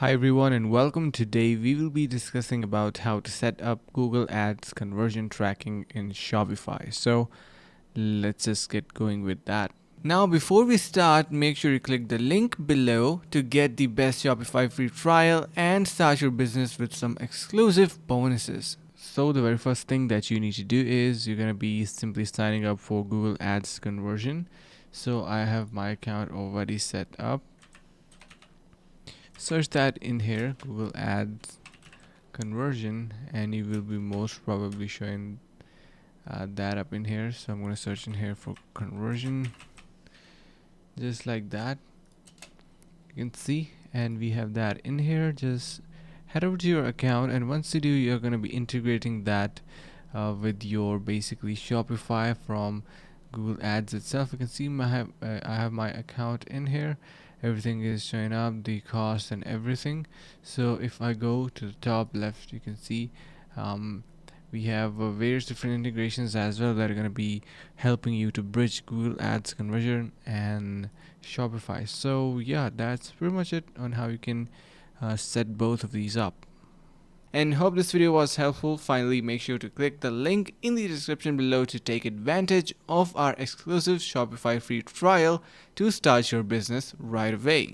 Hi everyone and welcome. Today we will be discussing about how to set up Google Ads conversion tracking in Shopify. So let's just get going with that. Now before we start, make sure you click the link below to get the best Shopify free trial and start your business with some exclusive bonuses. So the very first thing that you need to do is you're going to be simply signing up for Google Ads conversion. So I have my account already set up. Search that in here, Google Ads conversion, and you will be most probably showing that up in here. So I'm going to search in here for conversion, just like that. You can see, and we have that in here. Just head over to your account, and once you do, you're going to be integrating that with your basically Shopify from Google Ads itself. You can see I have my account in here. Everything is showing up, the cost and everything. So if I go to the top left, you can see we have various different integrations as well that are going to be helping you to bridge Google Ads conversion and Shopify. So yeah, that's pretty much it on how you can set both of these up. And hope this video was helpful. Finally, make sure to click the link in the description below to take advantage of our exclusive Shopify free trial to start your business right away.